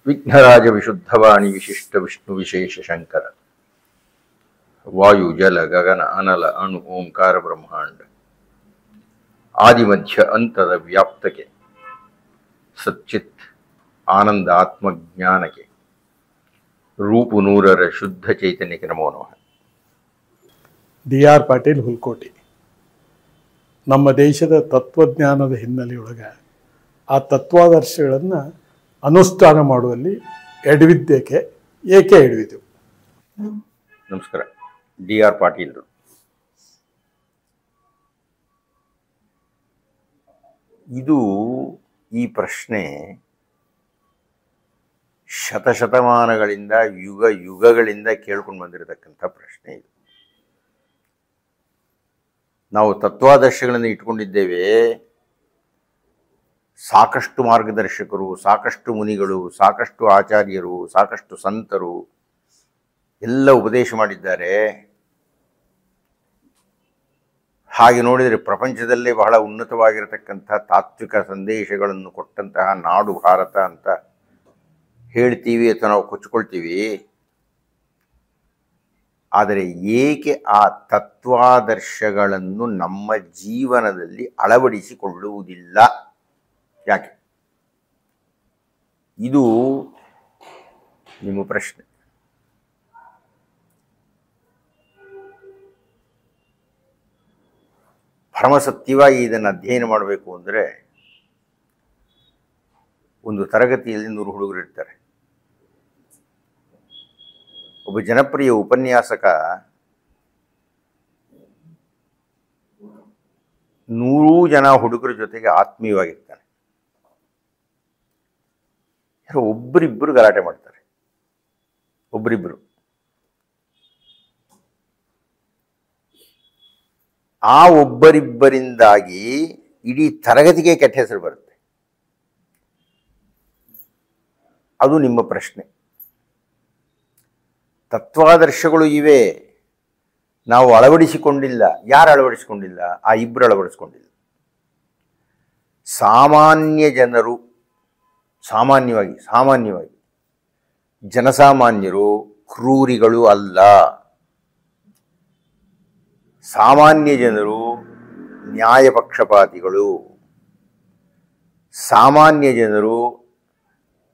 ವಿಘ್ನರಾಜ ವಿಶುದ್ಧವಾಣಿ ವಿಶಿಷ್ಟ ವಿಷ್ಣು ವಿಶೇಷ ಶಂಕರ ವಾಯು ಜಲ ಗಗನ ಅನಲ ಅಣು ಓಂಕಾರ ಬ್ರಹ್ಮಾಂಡ ಆದಿಮಧ್ಯ ಅಂತದ ವ್ಯಾಪ್ತಕ್ಕೆ ಸಚ್ಚಿತ್ ಆನಂದ ಆತ್ಮಜ್ಞಾನಕ್ಕೆ ರೂಪು ನೂರರ ಶುದ್ಧ ಚೈತನ್ಯಕ್ಕೆ ನಮೋ ನಮಃ. D.R. ಪಾಟೀಲ್ ಹುಲ್ಕೋಟಿ. ನಮ್ಮ ದೇಶದ ತತ್ವಜ್ಞಾನದ ಹಿನ್ನೆಲೆಯೊಳಗೆ ಆ ತತ್ವಾದರ್ಶಗಳನ್ನು ಅನುಷ್ಠಾನ ಮಾಡುವಲ್ಲಿ ಎಡವಿದ್ದಕ್ಕೆ ಏಕೆ ಎಡವಿದೆವು? ನಮಸ್ಕಾರ. D.R. ಪಾಟೀಲ್ರು. ಇದು ಈ ಪ್ರಶ್ನೆ ಶತಶತಮಾನಗಳಿಂದ ಯುಗಗಳಿಂದ ಕೇಳ್ಕೊಂಡು ಬಂದಿರತಕ್ಕಂಥ ಪ್ರಶ್ನೆ ಇದು. ನಾವು ತತ್ವಾದರ್ಶಗಳನ್ನು ಇಟ್ಕೊಂಡಿದ್ದೇವೆ. ಸಾಕಷ್ಟು ಮಾರ್ಗದರ್ಶಕರು, ಸಾಕಷ್ಟು ಮುನಿಗಳು, ಸಾಕಷ್ಟು ಆಚಾರ್ಯರು, ಸಾಕಷ್ಟು ಸಂತರು ಎಲ್ಲ ಉಪದೇಶ ಮಾಡಿದ್ದಾರೆ. ಹಾಗೆ ನೋಡಿದರೆ ಪ್ರಪಂಚದಲ್ಲೇ ಬಹಳ ಉನ್ನತವಾಗಿರತಕ್ಕಂಥ ತಾತ್ವಿಕ ಸಂದೇಶಗಳನ್ನು ಕೊಟ್ಟಂತಹ ನಾಡು ಭಾರತ ಅಂತ ಹೇಳ್ತೀವಿ ಅಥವಾ ನಾವು ಕೊಚ್ಚಿಕೊಳ್ತೀವಿ. ಆದರೆ ಏಕೆ ಆ ತತ್ವಾದರ್ಶಗಳನ್ನು ನಮ್ಮ ಜೀವನದಲ್ಲಿ ಅಳವಡಿಸಿಕೊಳ್ಳುವುದಿಲ್ಲ? ಯಾಕೆ? ಇದು ನಿಮ್ಮ ಪ್ರಶ್ನೆ. ಪರಮಸತ್ಯವಾಗಿ ಇದನ್ನು ಅಧ್ಯಯನ ಮಾಡಬೇಕು ಅಂದರೆ ಒಂದು ತರಗತಿಯಲ್ಲಿ 100 ಹುಡುಗರು ಇರ್ತಾರೆ. ಒಬ್ಬ ಜನಪ್ರಿಯ ಉಪನ್ಯಾಸಕ 100 ಜನ ಹುಡುಗರ ಜೊತೆಗೆ ಆತ್ಮೀಯವಾಗಿರ್ತಾನೆ. ಯಾರೋ ಒಬ್ಬರಿಬ್ಬರು ಗಲಾಟೆ ಮಾಡ್ತಾರೆ. ಒಬ್ಬರಿಬ್ಬರು ಆ ಒಬ್ಬರಿಬ್ಬರಿಂದಾಗಿ ಇಡೀ ತರಗತಿಗೆ ಕೆಟ್ಟ ಹೆಸರು ಬರುತ್ತೆ. ಅದು ನಿಮ್ಮ ಪ್ರಶ್ನೆ. ತತ್ವಾದರ್ಶಗಳು ಇವೆ, ನಾವು ಅಳವಡಿಸಿಕೊಂಡಿಲ್ಲ. ಯಾರು ಅಳವಡಿಸಿಕೊಂಡಿಲ್ಲ? ಆ ಇಬ್ಬರು ಅಳವಡಿಸಿಕೊಂಡಿಲ್ಲ. ಸಾಮಾನ್ಯ ಜನರು, ಸಾಮಾನ್ಯವಾಗಿ ಜನಸಾಮಾನ್ಯರು ಕ್ರೂರಿಗಳು ಅಲ್ಲ. ಸಾಮಾನ್ಯ ಜನರು ನ್ಯಾಯಪಕ್ಷಪಾತಿಗಳು. ಸಾಮಾನ್ಯ ಜನರು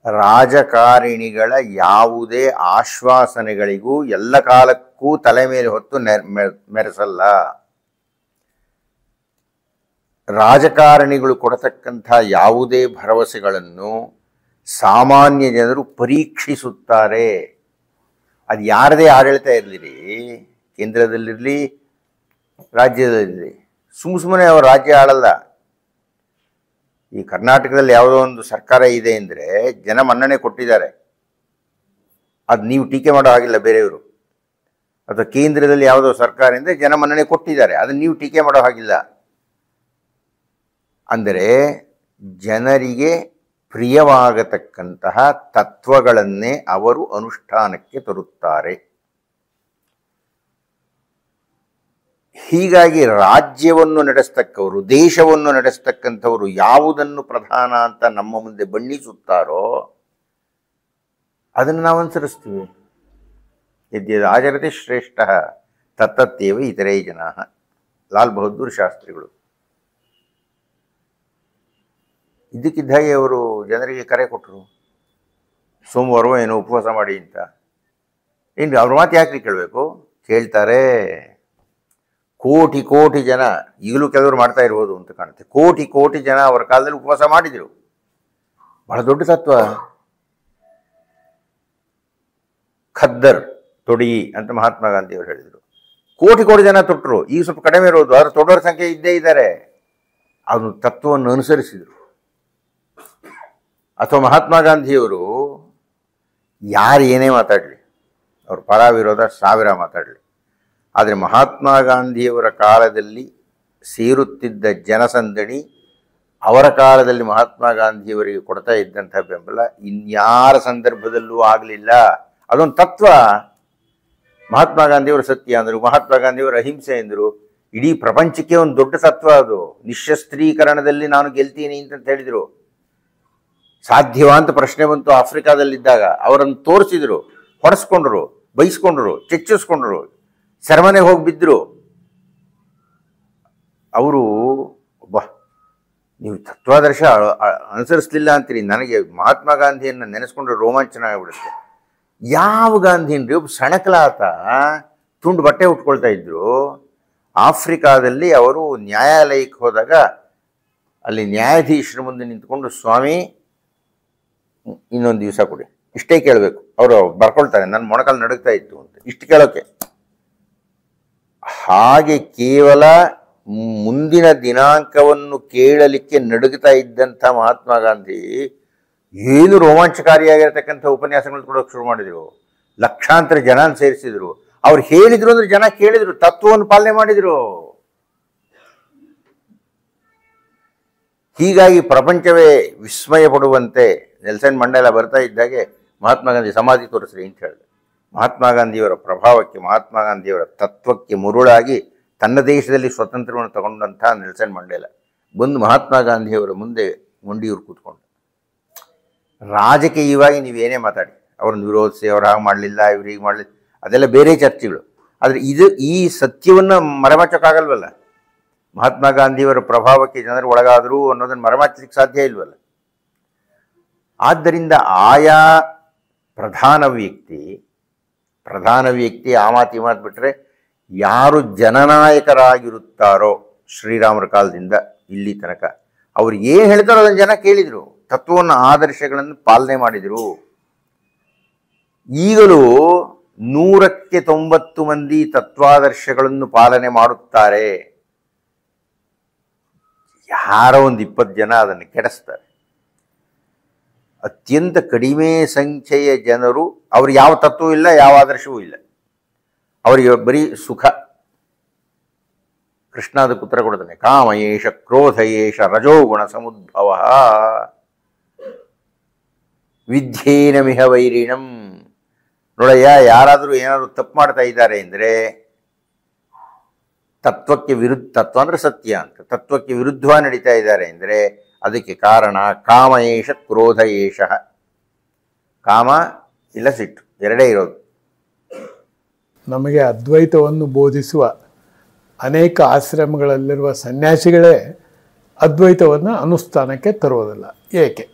ರಾಜಕಾರಣಿಗಳ ಯಾವುದೇ ಆಶ್ವಾಸನೆಗಳಿಗೂ ಎಲ್ಲ ಕಾಲಕ್ಕೂ ತಲೆ ಮೇಲೆ ಹೊತ್ತು ಮೆರೆಸಲ್ಲ. ರಾಜಕಾರಣಿಗಳು ಕೊಡತಕ್ಕಂಥ ಯಾವುದೇ ಭರವಸೆಗಳನ್ನು ಸಾಮಾನ್ಯ ಜನರು ಪರೀಕ್ಷಿಸುತ್ತಾರೆ. ಅದು ಯಾರದೇ ಆಡಳಿತ ಇರಲಿರಿ, ಕೇಂದ್ರದಲ್ಲಿರಲಿ ರಾಜ್ಯದಲ್ಲಿರಲಿ, ಸುಮ್ಮನೆ ಅವರು ರಾಜ್ಯ ಆಳಲ್ಲ. ಈ ಕರ್ನಾಟಕದಲ್ಲಿ ಯಾವುದೋ ಒಂದು ಸರ್ಕಾರ ಇದೆ ಅಂದರೆ ಜನ ಮನ್ನಣೆ ಕೊಟ್ಟಿದ್ದಾರೆ. ಅದು ನೀವು ಟೀಕೆ ಮಾಡೋ ಹಾಗಿಲ್ಲ ಬೇರೆಯವರು. ಅಥವಾ ಕೇಂದ್ರದಲ್ಲಿ ಯಾವುದೋ ಸರ್ಕಾರ ಅಂದರೆ ಜನ ಮನ್ನಣೆ ಕೊಟ್ಟಿದ್ದಾರೆ, ಅದನ್ನು ನೀವು ಟೀಕೆ ಮಾಡೋ ಹಾಗಿಲ್ಲ. ಅಂದರೆ ಜನರಿಗೆ ಪ್ರಿಯವಾಗತಕ್ಕಂತಹ ತತ್ವಗಳನ್ನೇ ಅವರು ಅನುಷ್ಠಾನಕ್ಕೆ ತರುತ್ತಾರೆ. ಹೀಗಾಗಿ ರಾಜ್ಯವನ್ನು ನಡೆಸ್ತಕ್ಕವರು, ದೇಶವನ್ನು ನಡೆಸ್ತಕ್ಕಂಥವರು ಯಾವುದನ್ನು ಪ್ರಧಾನ ಅಂತ ನಮ್ಮ ಮುಂದೆ ಬಣ್ಣಿಸುತ್ತಾರೋ ಅದನ್ನು ನಾವು ಅನುಸರಿಸ್ತೀವಿ. ಯದ್ಯದ್ ಆಚರತೆ ಶ್ರೇಷ್ಠ ತತ್ತತ್ತೇವ ಇತರೇ ಜನಾ. ಲಾಲ್ ಬಹದ್ದೂರ್ ಶಾಸ್ತ್ರಿಗಳು. ಇದ್ದಕ್ಕಿದ್ದಾಗೆ ಅವರು ಜನರಿಗೆ ಕರೆ ಕೊಟ್ಟರು, ಸೋಮವಾರವೋ ಏನೋ ಉಪವಾಸ ಮಾಡಿ ಅಂತ. ಏನು ಅವ್ರ ಮಾತು ಯಾಕೆ ಕೇಳಬೇಕು? ಕೇಳ್ತಾರೆ. ಕೋಟಿ ಜನ, ಈಗಲೂ ಕೆಲವರು ಮಾಡ್ತಾ ಇರ್ಬೋದು ಅಂತ ಕಾಣುತ್ತೆ, ಕೋಟಿ ಜನ ಅವರ ಕಾಲದಲ್ಲಿ ಉಪವಾಸ ಮಾಡಿದರು. ಬಹಳ ದೊಡ್ಡ ತತ್ವ. ಖದ್ದರ್ ತೊಡಿ ಅಂತ ಮಹಾತ್ಮ ಗಾಂಧಿ ಅವರು ಹೇಳಿದರು. ಕೋಟಿ ಜನ ತೊಟ್ಟರು. ಈಗ ಸ್ವಲ್ಪ ಕಡಿಮೆ ಇರೋದು, ಆದರೆ ತೊಡೋರ ಸಂಖ್ಯೆ ಇದ್ದೇ ಇದ್ದಾರೆ. ಅವನು ತತ್ವವನ್ನು ಅನುಸರಿಸಿದರು. ಅಥವಾ ಮಹಾತ್ಮ ಗಾಂಧಿಯವರು ಯಾರು ಏನೇ ಮಾತಾಡಲಿ, ಅವ್ರ ಪರ ವಿರೋಧ 1000 ಮಾತಾಡಲಿ, ಆದರೆ ಮಹಾತ್ಮ ಗಾಂಧಿಯವರ ಕಾಲದಲ್ಲಿ ಸೇರುತ್ತಿದ್ದ ಜನಸಂದಣಿ ಅವರ ಕಾಲದಲ್ಲಿ ಮಹಾತ್ಮ ಗಾಂಧಿಯವರಿಗೆ ಕೊಡ್ತಾ ಇದ್ದಂಥ ಬೆಂಬಲ ಇನ್ಯಾರ ಸಂದರ್ಭದಲ್ಲೂ ಆಗಲಿಲ್ಲ. ಅದೊಂದು ತತ್ವ. ಮಹಾತ್ಮ ಗಾಂಧಿಯವರು ಸತ್ಯ ಅಂದರು, ಮಹಾತ್ಮ ಗಾಂಧಿಯವರು ಅಹಿಂಸೆ ಎಂದರು. ಇಡೀ ಪ್ರಪಂಚಕ್ಕೆ ಒಂದು ದೊಡ್ಡ ತತ್ವ ಅದು. ನಿಶಸ್ತ್ರೀಕರಣದಲ್ಲಿ ನಾನು ಗೆಲ್ತೀನಿ ಅಂತ ಹೇಳಿದರು. ಸಾಧ್ಯವಾ ಅಂತ ಪ್ರಶ್ನೆ ಬಂತು ಆಫ್ರಿಕಾದಲ್ಲಿದ್ದಾಗ. ಅವರನ್ನು ತೋರಿಸಿದ್ರು, ಹೊಡೆಸ್ಕೊಂಡ್ರು, ಬೈಸ್ಕೊಂಡ್ರು, ಚೆಚ್ಚಿಸ್ಕೊಂಡ್ರು, ಸೆರೆಮನೆಗೆ ಹೋಗಿ ಬಿದ್ದರು. ಅವರು ಒಬ್ಬ ನೀವು ತತ್ವಾದರ್ಶ ಅನುಸರಿಸಲಿಲ್ಲ ಅಂತೀರಿ. ನನಗೆ ಮಹಾತ್ಮ ಗಾಂಧಿಯನ್ನು ನೆನೆಸ್ಕೊಂಡ್ರೆ ರೋಮಾಂಚನ ಆಗಿಬಿಡುತ್ತೆ. ಯಾವ ಗಾಂಧಿನ್ರಿ? ಒಬ್ಬ ಸಣಕಲಾತ ತುಂಡು ಬಟ್ಟೆ ಉಟ್ಕೊಳ್ತಾ ಇದ್ರು. ಆಫ್ರಿಕಾದಲ್ಲಿ ಅವರು ನ್ಯಾಯಾಲಯಕ್ಕೆ ಹೋದಾಗ ಅಲ್ಲಿ ನ್ಯಾಯಾಧೀಶರ ಮುಂದೆ ನಿಂತ್ಕೊಂಡು, ಸ್ವಾಮಿ ಇನ್ನೊಂದು ದಿವಸ ಕೊಡಿ, ಇಷ್ಟೇ ಕೇಳಬೇಕು. ಅವರು ಬರ್ಕೊಳ್ತಾರೆ, ನನ್ನ ಮೊಣಕಾಲು ನಡುಗ್ತಾ ಇತ್ತು ಅಂತ, ಇಷ್ಟು ಕೇಳೋಕ್ಕೆ. ಹಾಗೆ ಕೇವಲ ಮುಂದಿನ ದಿನಾಂಕವನ್ನು ಕೇಳಲಿಕ್ಕೆ ನಡುಗ್ತಾ ಇದ್ದಂಥ ಮಹಾತ್ಮ ಗಾಂಧಿ ಏನು ರೋಮಾಂಚಕಾರಿಯಾಗಿರ್ತಕ್ಕಂಥ ಉಪನ್ಯಾಸಗಳು ಕೊಡೋಕೆ ಶುರು ಮಾಡಿದರು. ಲಕ್ಷಾಂತರ ಜನ ಸೇರಿಸಿದ್ರು. ಅವ್ರು ಹೇಳಿದ್ರು ಅಂದ್ರೆ ಜನ ಕೇಳಿದ್ರು, ತತ್ವವನ್ನು ಪಾಲನೆ ಮಾಡಿದರು. ಹೀಗಾಗಿ ಪ್ರಪಂಚವೇ ವಿಸ್ಮಯ ಪಡುವಂತೆ ನೆಲ್ಸನ್ ಮಂಡೇಲ ಬರ್ತಾ ಇದ್ದಾಗೆ ಮಹಾತ್ಮ ಗಾಂಧಿ ಸಮಾಧಿ ತೋರಿಸ್ರಿ ಅಂತ ಹೇಳಿದೆ. ಮಹಾತ್ಮ ಗಾಂಧಿಯವರ ಪ್ರಭಾವಕ್ಕೆ, ಮಹಾತ್ಮ ಗಾಂಧಿಯವರ ತತ್ವಕ್ಕೆ ಮುರುಳಾಗಿ ತನ್ನ ದೇಶದಲ್ಲಿ ಸ್ವತಂತ್ರವನ್ನು ತಗೊಂಡಂಥ ನೆಲ್ಸನ್ ಮಂಡೇಲ ಬಂದು ಮಹಾತ್ಮ ಗಾಂಧಿಯವರ ಮುಂದೆ ಮೊಂಡಿಯೂರು ಕೂತ್ಕೊಂಡು, ರಾಜಕೀಯವಾಗಿ ನೀವೇನೇ ಮಾತಾಡಿ, ಅವ್ರನ್ನ ವಿರೋಧಿಸಿ, ಅವ್ರು ಹಾಗೆ ಮಾಡಲಿಲ್ಲ, ಇವ್ರು ಹೀಗೆ ಮಾಡಲಿಲ್ಲ, ಅದೆಲ್ಲ ಬೇರೆ ಚರ್ಚೆಗಳು. ಆದರೆ ಈ ಸತ್ಯವನ್ನು ಮರೆಮಾಚೋಕ್ಕಾಗಲ್ವಲ್ಲ. ಮಹಾತ್ಮ ಗಾಂಧಿಯವರ ಪ್ರಭಾವಕ್ಕೆ ಜನರು ಒಳಗಾದರು ಅನ್ನೋದನ್ನು ಮರೆಮಾಚಲಿಕ್ಕೆ ಸಾಧ್ಯ ಇಲ್ವಲ್ಲ. ಆದ್ದರಿಂದ ಆಯಾ ಪ್ರಧಾನ ವ್ಯಕ್ತಿ ಆ ಮಾತು ಈ ಮಾತು ಬಿಟ್ಟರೆ ಯಾರು ಜನನಾಯಕರಾಗಿರುತ್ತಾರೋ ಶ್ರೀರಾಮರ ಕಾಲದಿಂದ ಇಲ್ಲಿ ತನಕ ಅವ್ರು ಏನು ಹೇಳ್ತಾರೋ ಅದನ್ನು ಜನ ಕೇಳಿದರು, ತತ್ವವನ್ನು ಆದರ್ಶಗಳನ್ನು ಪಾಲನೆ ಮಾಡಿದರು. ಈಗಲೂ 100ಕ್ಕೆ 90 ಮಂದಿ ತತ್ವಾದರ್ಶಗಳನ್ನು ಪಾಲನೆ ಮಾಡುತ್ತಾರೆ. ಯಾರೋ ಒಂದು 20 ಜನ ಅದನ್ನು ಕೆಡಿಸ್ತಾರೆ. ಅತ್ಯಂತ ಕಡಿಮೆ ಸಂಖ್ಯೆಯ ಜನರು, ಅವ್ರು ಯಾವ ತತ್ವವೂ ಇಲ್ಲ, ಯಾವ ಆದರ್ಶವೂ ಇಲ್ಲ, ಅವರಿಗೆ ಬರೀ ಸುಖ. ಕೃಷ್ಣಾದ ಪುತ್ರ ಕೊಡ್ತಾನೆ, ಕಾಮ ಏಷ ಕ್ರೋಧ ಏಷ ರಜೋಗುಣ ಸಮುದ್ಭವ ವಿದ್ಯೇನ ಮಿಹ ವೈರಿಣಂ. ನೋಡಯ್ಯ, ಯಾರಾದರೂ ಏನಾದರೂ ತಪ್ಪು ಮಾಡ್ತಾ ಇದ್ದಾರೆ ಅಂದರೆ ತತ್ವಕ್ಕೆ ವಿರುದ್ಧ, ತತ್ವ ಅಂದರೆ ಸತ್ಯ ಅಂತ, ತತ್ವಕ್ಕೆ ವಿರುದ್ಧವಾಗಿ ನಡೀತಾ ಇದ್ದಾರೆ ಅಂದರೆ ಅದಕ್ಕೆ ಕಾರಣ ಕಾಮ ಏಷ ಕ್ರೋಧ ಏಷ. ಕಾಮ ಇಲ್ಲ ಸಿಟ್ಟು, ಎರಡೇ ಇರೋದು. ನಮಗೆ ಅದ್ವೈತವನ್ನು ಬೋಧಿಸುವ ಅನೇಕ ಆಶ್ರಮಗಳಲ್ಲಿರುವ ಸನ್ಯಾಸಿಗಳೇ ಅದ್ವೈತವನ್ನು ಅನುಷ್ಠಾನಕ್ಕೆ ತರುವುದಿಲ್ಲ. ಏಕೆ?